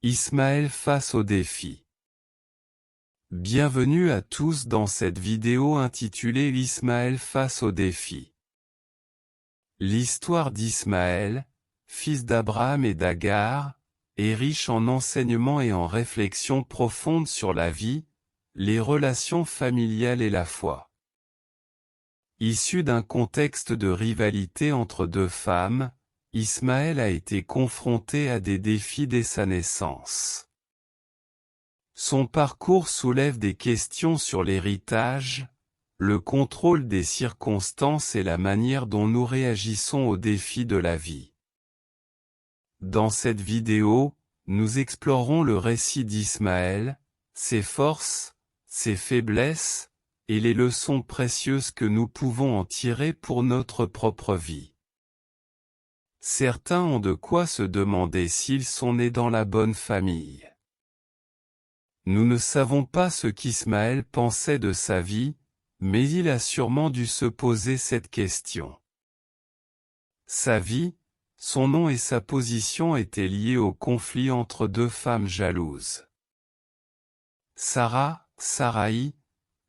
Ismaël face au défi. Bienvenue à tous dans cette vidéo intitulée Ismaël face au défi. L'histoire d'Ismaël, fils d'Abraham et d'Agar, est riche en enseignements et en réflexions profondes sur la vie, les relations familiales et la foi. Issu d'un contexte de rivalité entre deux femmes, Ismaël a été confronté à des défis dès sa naissance. Son parcours soulève des questions sur l'héritage, le contrôle des circonstances et la manière dont nous réagissons aux défis de la vie. Dans cette vidéo, nous explorons le récit d'Ismaël, ses forces, ses faiblesses, et les leçons précieuses que nous pouvons en tirer pour notre propre vie. Certains ont de quoi se demander s'ils sont nés dans la bonne famille. Nous ne savons pas ce qu'Ismaël pensait de sa vie, mais il a sûrement dû se poser cette question. Sa vie, son nom et sa position étaient liés au conflit entre deux femmes jalouses. Saraï,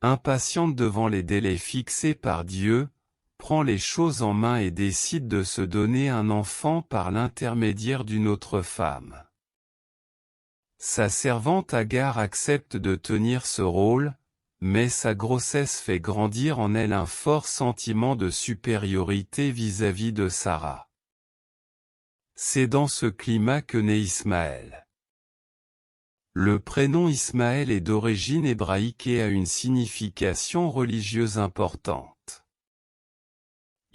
impatiente devant les délais fixés par Dieu, prend les choses en main et décide de se donner un enfant par l'intermédiaire d'une autre femme. Sa servante Agar accepte de tenir ce rôle, mais sa grossesse fait grandir en elle un fort sentiment de supériorité vis-à-vis de Sarah. C'est dans ce climat que naît Ismaël. Le prénom Ismaël est d'origine hébraïque et a une signification religieuse importante.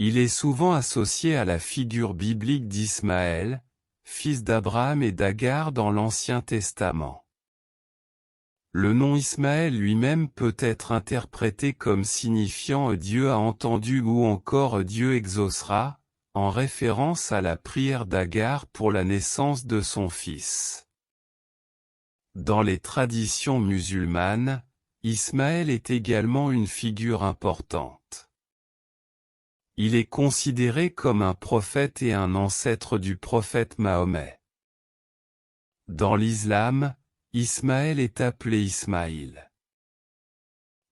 Il est souvent associé à la figure biblique d'Ismaël, fils d'Abraham et d'Agar dans l'Ancien Testament. Le nom Ismaël lui-même peut être interprété comme signifiant Dieu a entendu ou encore Dieu exaucera, en référence à la prière d'Agar pour la naissance de son fils. Dans les traditions musulmanes, Ismaël est également une figure importante. Il est considéré comme un prophète et un ancêtre du prophète Mahomet. Dans l'islam, Ismaël est appelé Ismaïl.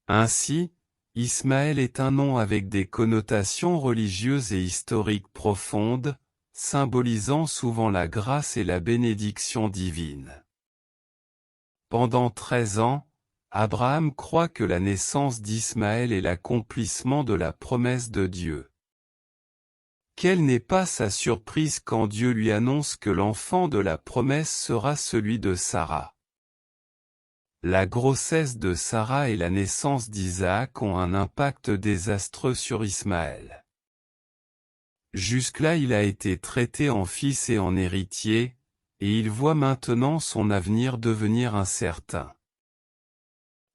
Ainsi, Ismaël est un nom avec des connotations religieuses et historiques profondes, symbolisant souvent la grâce et la bénédiction divine. Pendant 13 ans, Abraham croit que la naissance d'Ismaël est l'accomplissement de la promesse de Dieu. Quelle n'est pas sa surprise quand Dieu lui annonce que l'enfant de la promesse sera celui de Sarah. La grossesse de Sarah et la naissance d'Isaac ont un impact désastreux sur Ismaël. Jusque-là il a été traité en fils et en héritier, et il voit maintenant son avenir devenir incertain.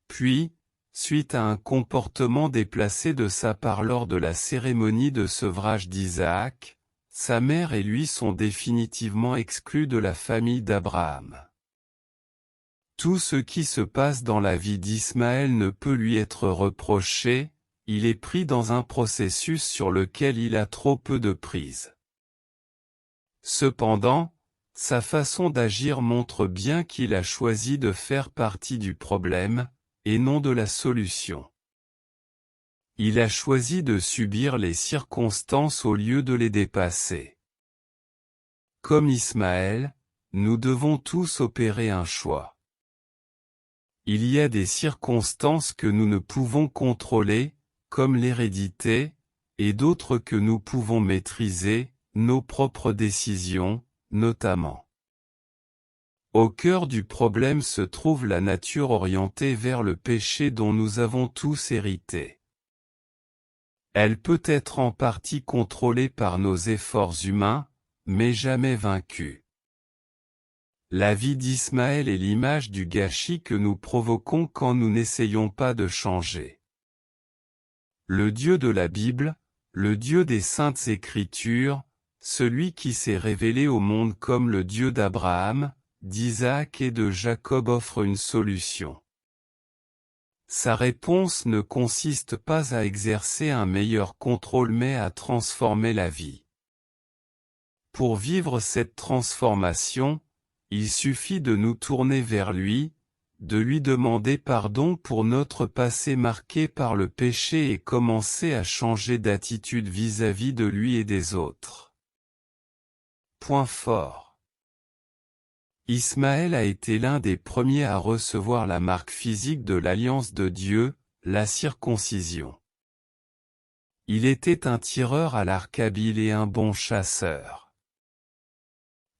Puis, suite à un comportement déplacé de sa part lors de la cérémonie de sevrage d'Isaac, sa mère et lui sont définitivement exclus de la famille d'Abraham. Tout ce qui se passe dans la vie d'Ismaël ne peut lui être reproché, il est pris dans un processus sur lequel il a trop peu de prise. Cependant, sa façon d'agir montre bien qu'il a choisi de faire partie du problème, et non de la solution. Il a choisi de subir les circonstances au lieu de les dépasser. Comme Ismaël, nous devons tous opérer un choix. Il y a des circonstances que nous ne pouvons contrôler, comme l'hérédité, et d'autres que nous pouvons maîtriser, nos propres décisions, notamment. Au cœur du problème se trouve la nature orientée vers le péché dont nous avons tous hérité. Elle peut être en partie contrôlée par nos efforts humains, mais jamais vaincue. La vie d'Ismaël est l'image du gâchis que nous provoquons quand nous n'essayons pas de changer. Le Dieu de la Bible, le Dieu des Saintes Écritures, celui qui s'est révélé au monde comme le Dieu d'Abraham, d'Isaac et de Jacob offre une solution. Sa réponse ne consiste pas à exercer un meilleur contrôle mais à transformer la vie. Pour vivre cette transformation, Il suffit de nous tourner vers lui, de lui demander pardon pour notre passé marqué par le péché et commencer à changer d'attitude vis-à-vis de lui et des autres. Point fort. Ismaël a été l'un des premiers à recevoir la marque physique de l'alliance de Dieu, la circoncision. Il était un tireur à l'arc habile et un bon chasseur.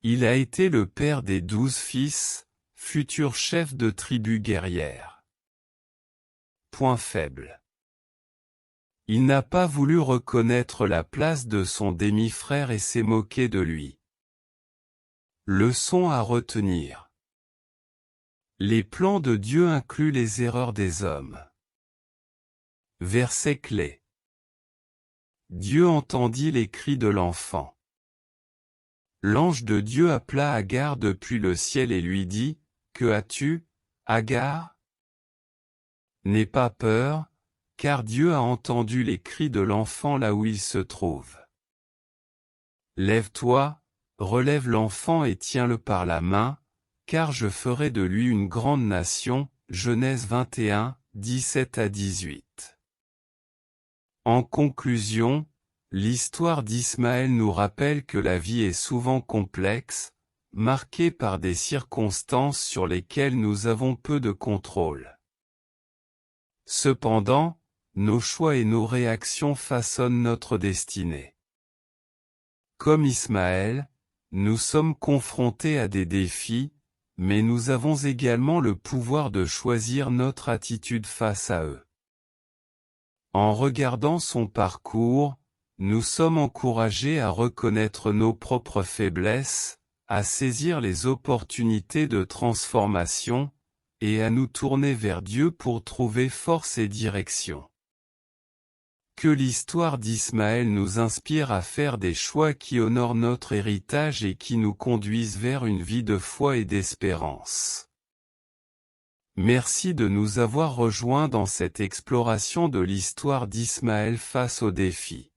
Il a été le père des 12 fils, futur chef de tribu guerrière. Point faible. Il n'a pas voulu reconnaître la place de son demi-frère et s'est moqué de lui. Leçon à retenir. Les plans de Dieu incluent les erreurs des hommes. Verset clé. Dieu entendit les cris de l'enfant. L'ange de Dieu appela Agar depuis le ciel et lui dit, « Que as-tu, Agar ? N'aie pas peur, car Dieu a entendu les cris de l'enfant là où il se trouve. Lève-toi, relève l'enfant et tiens-le par la main, car je ferai de lui une grande nation. » Genèse 21, 17 à 18. En conclusion, l'histoire d'Ismaël nous rappelle que la vie est souvent complexe, marquée par des circonstances sur lesquelles nous avons peu de contrôle. Cependant, nos choix et nos réactions façonnent notre destinée. Comme Ismaël, nous sommes confrontés à des défis, mais nous avons également le pouvoir de choisir notre attitude face à eux. En regardant son parcours, nous sommes encouragés à reconnaître nos propres faiblesses, à saisir les opportunités de transformation, et à nous tourner vers Dieu pour trouver force et direction. Que l'histoire d'Ismaël nous inspire à faire des choix qui honorent notre héritage et qui nous conduisent vers une vie de foi et d'espérance. Merci de nous avoir rejoints dans cette exploration de l'histoire d'Ismaël face aux défis.